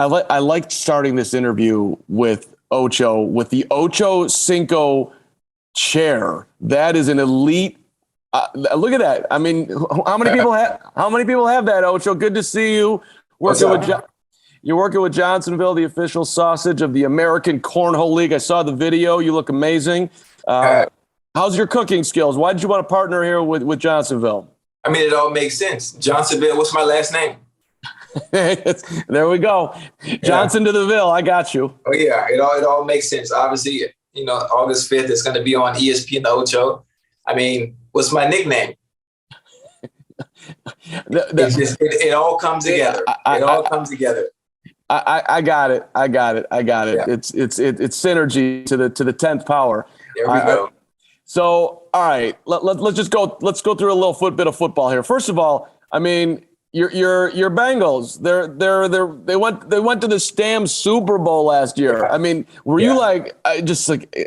I liked starting this interview with Ocho, with the Ochocinco chair. That is an elite. Look at that. I mean, how many people have that, Ocho? Good to see you. You're working with Johnsonville, the official sausage of the American Cornhole League. I saw the video. You look amazing. How's your cooking skills? Why did you want to partner here with Johnsonville? I mean, it all makes sense. Johnsonville, what's my last name? There we go. Johnson to the Ville. I got you. Oh, yeah. It all makes sense. Obviously, August 5th, it's going to be on ESPN Ocho. I mean, what's my nickname? It all comes together. It all comes together. I got it. Yeah. It's synergy to the 10th power. There we go. So, all right, let's go through a little bit of football here. First of all, I mean, your Bengals, they went to the Stam Super Bowl last year. I mean, were you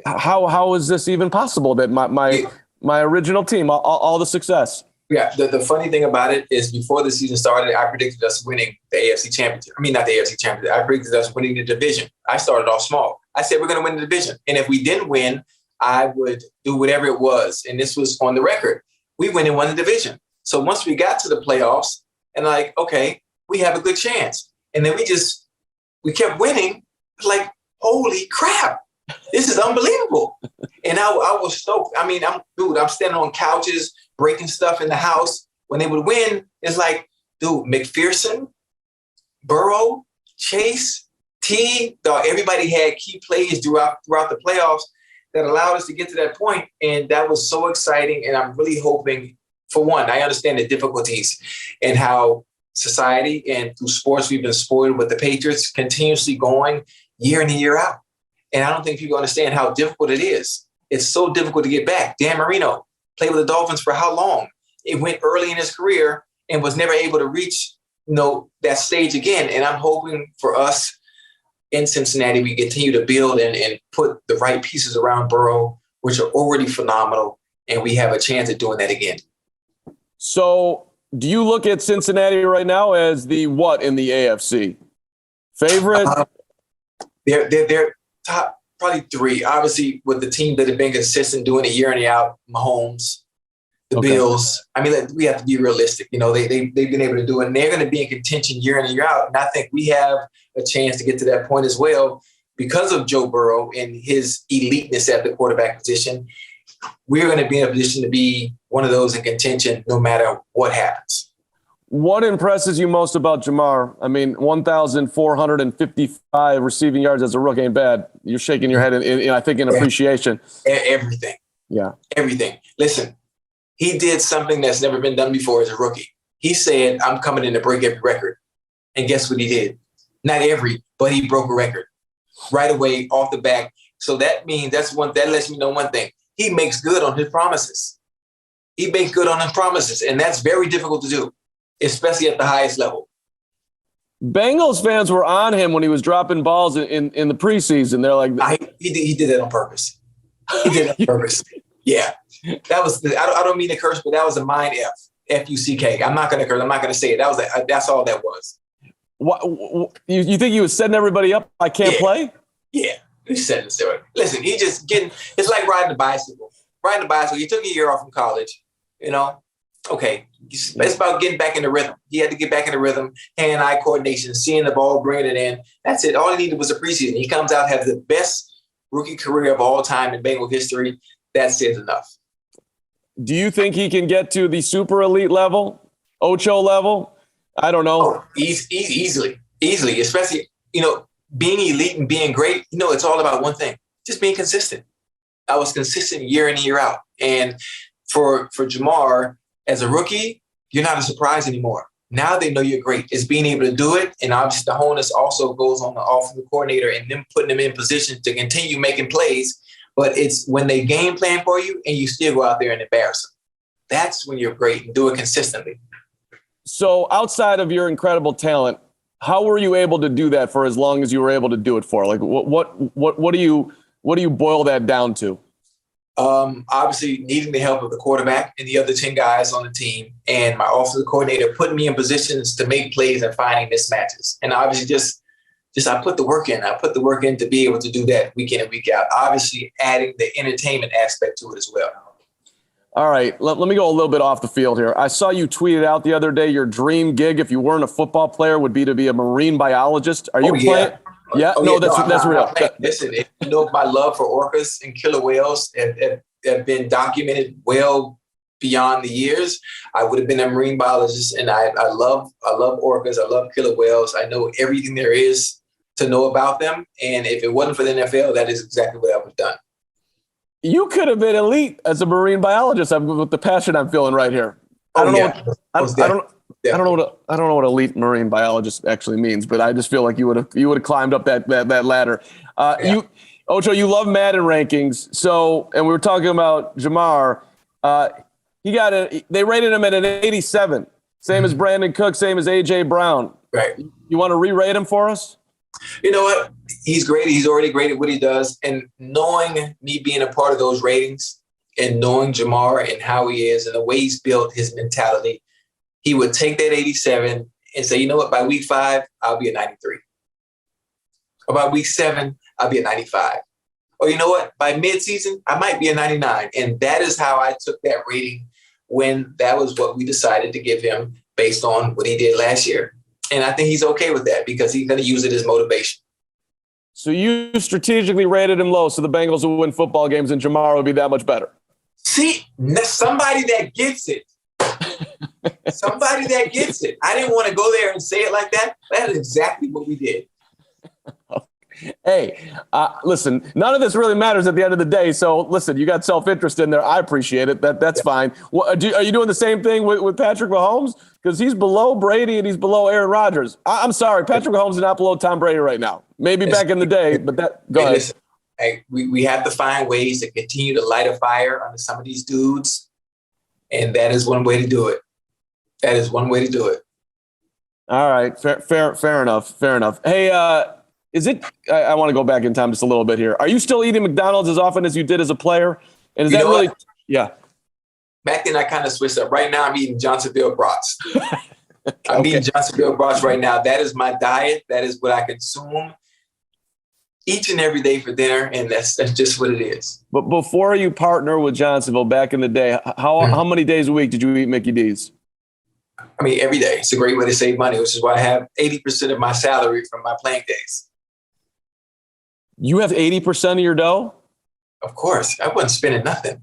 how is this even possible that my original team, all the success? Yeah, the funny thing about it is before the season started, I predicted us winning the AFC Championship. I mean, not the AFC Championship. I predicted us winning the division. I started off small. I said we're going to win the division. And if we didn't win, I would do whatever it was. And this was on the record. We went and won the division. So once we got to the playoffs and okay, we have a good chance. And then we kept winning. Like, holy crap, this is unbelievable. And I was stoked. I mean, I'm standing on couches, breaking stuff in the house. When they would win, it's like, dude, McPherson, Burrow, Chase, everybody had key plays throughout the playoffs that allowed us to get to that point. And that was so exciting. And I'm really hoping, for one, I understand the difficulties and how society and through sports, we've been spoiled with the Patriots continuously going year in and year out. And I don't think people understand how difficult it is. It's so difficult to get back. Dan Marino played with the Dolphins for how long? It went early in his career and was never able to reach, that stage again. And I'm hoping for us in Cincinnati, we continue to build and put the right pieces around Burrow, which are already phenomenal. And we have a chance at doing that again. So do you look at Cincinnati right now as the what in the AFC? Favorite? They're top, probably three. Obviously, with the team that have been consistent doing it year in and out, Mahomes, the Bills. I mean, we have to be realistic. They've been able to do it, and they're going to be in contention year in and year out. And I think we have a chance to get to that point as well because of Joe Burrow and his eliteness at the quarterback position. We're going to be in a position to be one of those in contention no matter what happens. What impresses you most about Jamar? I mean, 1,455 receiving yards as a rookie ain't bad. You're shaking your head, I think, in appreciation. Everything. Yeah. Everything. Listen, he did something that's never been done before as a rookie. He said, I'm coming in to break every record. And guess what he did? Not every, but he broke a record right away off the back. So that means that lets me know one thing. He makes good on his promises. And that's very difficult to do, especially at the highest level. Bengals fans were on him when he was dropping balls in the preseason. They're like, he did that on purpose. He did it on purpose. Yeah, that was. I don't mean to curse, but that was a mind F-U-C-K. I'm not going to curse. I'm not going to say it. That's all that was. What you think he was setting everybody up? I can't play. Yeah, he's setting the Listen, he just getting. It's like riding a bicycle. He took a year off from college. Okay, it's about getting back in the rhythm. He had to get back in the rhythm, hand-eye coordination, seeing the ball, bringing it in. That's it. All he needed was a preseason. He comes out, has the best rookie career of all time in Bengal history. That says enough. Do you think he can get to the super elite level, Ocho level? I don't know. Oh, easily, especially, being elite and being great. It's all about one thing, just being consistent. I was consistent year in and year out. And for Jamar, as a rookie, you're not a surprise anymore. Now they know you're great. It's being able to do it. And obviously the onus also goes on the offensive coordinator and them putting them in position to continue making plays. But it's when they game plan for you and you still go out there and embarrass them. That's when you're great and do it consistently. So outside of your incredible talent, how were you able to do that for as long as you were able to do it for? Like what do you boil that down to? Obviously needing the help of the quarterback and the other 10 guys on the team and my offensive coordinator putting me in positions to make plays and finding mismatches. And obviously just I put the work in. I put the work in to be able to do that week in and week out. Obviously, adding the entertainment aspect to it as well. All right, let me go a little bit off the field here. I saw you tweeted out the other day your dream gig, if you weren't a football player, would be to be a marine biologist. Are you playing? Yeah, that's real. Listen, you know, my love for orcas and killer whales have been documented well beyond the years. I would have been a marine biologist, and I love orcas. I love killer whales. I know everything there is to know about them. And if it wasn't for the NFL, that is exactly what I would have done. You could have been elite as a marine biologist. With the passion I'm feeling right here. I don't know what elite marine biologist actually means, but I just feel like you would have climbed up that ladder. Ocho, you love Madden rankings. So, and we were talking about Jamar. They rated him at an 87, same as Brandon Cook, same as AJ Brown. Right. You want to re-rate him for us? You know what? He's great. He's already great at what he does. And knowing me being a part of those ratings and knowing Jamar and how he is and the way he's built his mentality, he would take that 87 and say, you know what? By week 5, I'll be a 93. Or by week 7, I'll be a 95. Or you know what? By midseason, I might be a 99. And that is how I took that rating when that was what we decided to give him based on what he did last year. And I think he's okay with that because he's going to use it as motivation. So you strategically rated him low so the Bengals will win football games and Jamar will be that much better. See, somebody that gets it. Somebody that gets it. I didn't want to go there and say it like that. That is exactly what we did. Hey, listen, none of this really matters at the end of the day. So listen, you got self-interest in there. I appreciate it. That's fine. Are you doing the same thing with Patrick Mahomes? Because he's below Brady and he's below Aaron Rodgers. I'm sorry, Patrick Mahomes is not below Tom Brady right now. Maybe back in the day, but go ahead. Listen, we have to find ways to continue to light a fire under some of these dudes. And that is one way to do it. That is one way to do it. All right. Fair enough. Hey, I want to go back in time just a little bit here. Are you still eating McDonald's as often as you did as a player? And is that really, yeah. Back then I kind of switched up. Right now I'm eating Johnsonville brats. I'm eating Johnsonville brats right now. That is my diet. That is what I consume each and every day for dinner. And that's just what it is. But before you partner with Johnsonville back in the day, how many days a week did you eat Mickey D's? I mean, every day. It's a great way to save money, which is why I have 80% of my salary from my playing days. You have 80% of your dough? Of course. I wasn't spending nothing.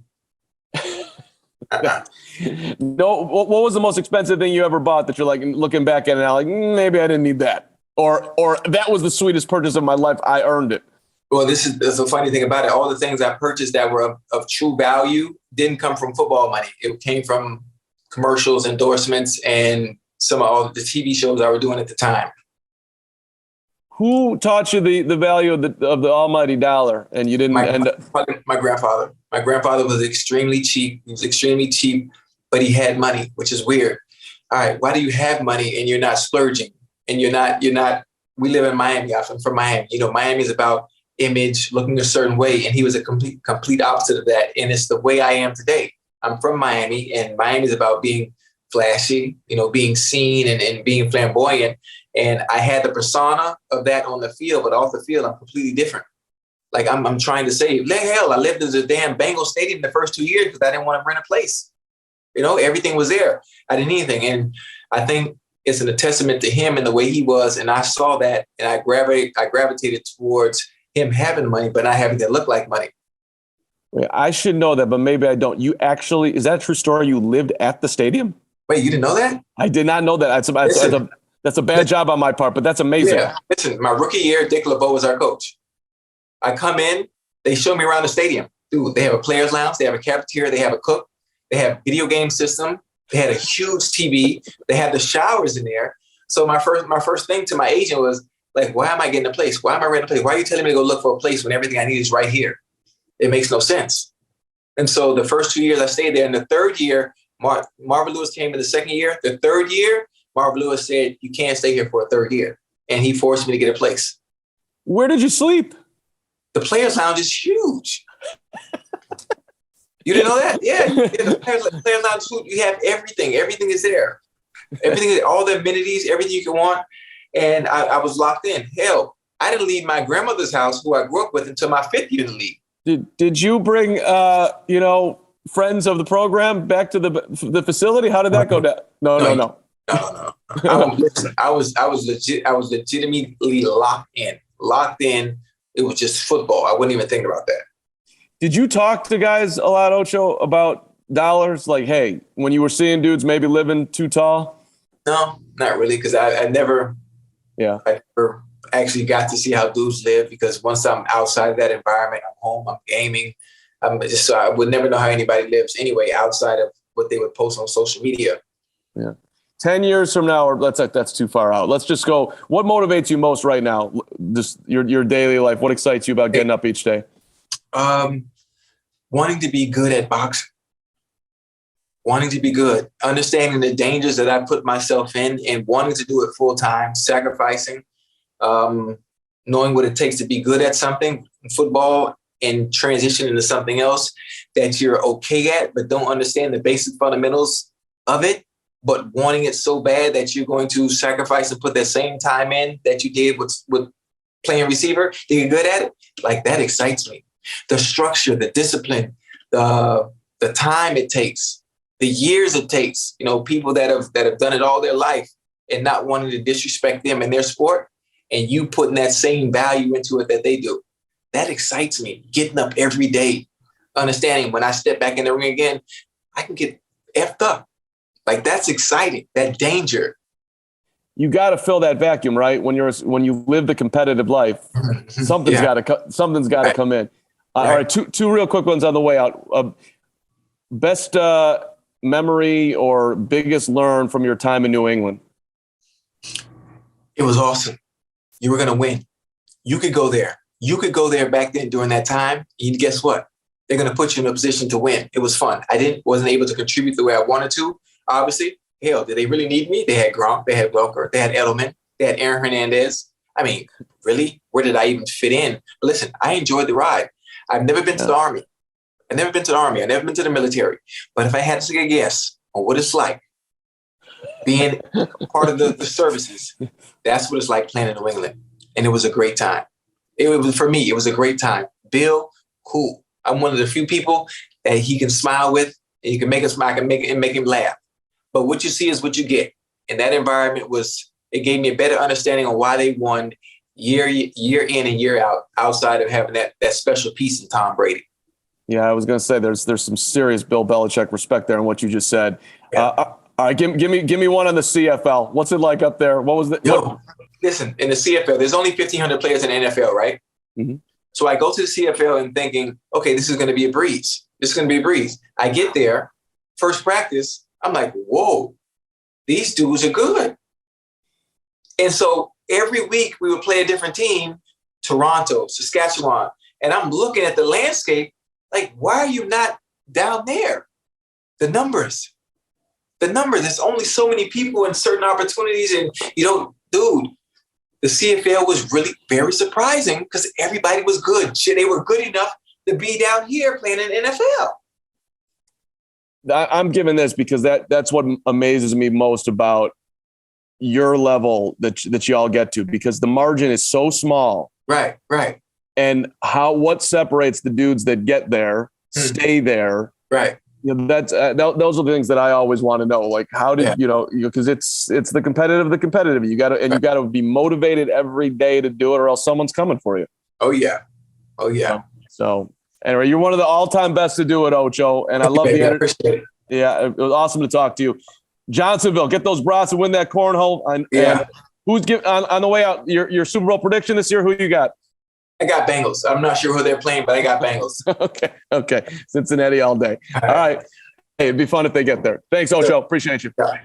No. What was the most expensive thing you ever bought that you're like looking back at it now, like maybe I didn't need that, or that was the sweetest purchase of my life. I earned it. Well, there's a funny thing about it. All the things I purchased that were of true value didn't come from football money. It came from commercials, endorsements, and some of all the TV shows I were doing at the time. Who taught you the value of the almighty dollar, and you didn't end up? My grandfather. My grandfather was extremely cheap. He was extremely cheap, but he had money, which is weird. All right, why do you have money and you're not splurging? And you're not. We live in Miami. I'm from Miami. You know, Miami is about image, looking a certain way, and he was a complete opposite of that. And it's the way I am today. I'm from Miami, and Miami is about being flashy, being seen and being flamboyant. And I had the persona of that on the field, but off the field, I'm completely different. Like I'm trying to say, hell, I lived in the damn Bengals stadium the first 2 years because I didn't want to rent a place. Everything was there. I didn't need anything. And I think it's a testament to him and the way he was. And I saw that, and I gravitated towards him having money, but not having to look like money. I should know that, but maybe I don't. You actually, is that a true story? You lived at the stadium? Wait, you didn't know that? I did not know that. That's a bad job on my part, but that's amazing. Yeah. Listen, my rookie year, Dick LeBeau was our coach. I come in, they show me around the stadium. Dude, they have a player's lounge, they have a cafeteria, they have a cook, they have video game system, they had a huge TV, they had the showers in there. So my first thing to my agent was like, why am I getting a place? Why am I renting a place? Why are you telling me to go look for a place when everything I need is right here? It makes no sense. And so the first 2 years I stayed there. And the third year, Marvin Lewis came in the second year. The third year, Marvin Lewis said, you can't stay here for a third year. And he forced me to get a place. Where did you sleep? The players' lounge is huge. You didn't know that? Yeah. The players' lounge, you have everything. Everything is there. Everything, all the amenities, everything you can want. And I was locked in. Hell, I didn't leave my grandmother's house, who I grew up with, until my 5th year in the league. Did you bring friends of the program back to the facility? How did that go down? No. No. I was legitimately locked in. It was just football. I wouldn't even think about that. Did you talk to guys a lot, Ocho, about dollars? Like, hey, when you were seeing dudes maybe living too tall? No, not really, because I never actually got to see how dudes live, because once I'm outside of that environment, I'm home, I'm gaming. So I would never know how anybody lives anyway, outside of what they would post on social media. Yeah. 10 years from now, or that's too far out. Let's just go. What motivates you most right now? Just your daily life. What excites you about getting up each day? Wanting to be good at boxing. Wanting to be good. Understanding the dangers that I put myself in and wanting to do it full time, sacrificing, knowing what it takes to be good at something, football, and transition into something else that you're okay at, but don't understand the basic fundamentals of it, but wanting it so bad that you're going to sacrifice and put that same time in that you did with playing receiver to get good at it. Like, that excites me. The structure, the discipline, the time it takes, the years it takes, people that have done it all their life and not wanting to disrespect them in their sport, and you putting that same value into it that they do. That excites me. Getting up every day, understanding when I step back in the ring again, I can get effed up. Like, that's exciting. That danger. You got to fill that vacuum, right? When you live the competitive life, something's got to come in. All right, two real quick ones on the way out. Best memory or biggest learn from your time in New England? It was awesome. You were going to win. You could go there. You could go there back then during that time, and guess what? They're going to put you in a position to win. It was fun. Wasn't able to contribute the way I wanted to, obviously. Hell, did they really need me? They had Gronk, they had Welker, they had Edelman, they had Aaron Hernandez. I mean, really? Where did I even fit in? But listen, I enjoyed the ride. I've never been to the Army. I've never been to the military. But if I had to take a guess on what it's like being part of the services, that's what it's like playing in New England. And it was a great time. For me, it was a great time. Bill, cool. I'm one of the few people that he can smile with, and you can make him smile and make him laugh. But what you see is what you get. And that environment it gave me a better understanding of why they won year in and year out, outside of having that special piece in Tom Brady. Yeah, I was going to say there's some serious Bill Belichick respect there in what you just said. Yeah. All right, give me one on the CFL. What's it like up there? What was the? Listen, in the CFL, there's only 1,500 players in the NFL, right? Mm-hmm. So I go to the CFL and thinking, okay, this is going to be a breeze. I get there, first practice, I'm like, whoa, these dudes are good. And so every week we would play a different team, Toronto, Saskatchewan, and I'm looking at the landscape like, why are you not down there? The numbers. There's only so many people and certain opportunities, and dude, the CFL was really very surprising because everybody was good. Shit, they were good enough to be down here playing in NFL. I'm giving this because that's what amazes me most about your level that y'all get to, because the margin is so small. Right. And what separates the dudes that get there, stay there. Right. That's those are the things that I always want to know. Like, how did because it's the competitive. You got to be motivated every day to do it, or else someone's coming for you. Oh yeah. So anyway, you're one of the all-time best to do it, Ocho, and I love the energy. Yeah, it was awesome to talk to you. Johnsonville, get those brats and win that cornhole. And who's on the way out? Your Super Bowl prediction this year? Who you got? I got Bengals. I'm not sure who they're playing, but I got Bengals. Okay. Cincinnati all day. All right. Hey, it'd be fun if they get there. Thanks, Ocho. Appreciate you. Bye.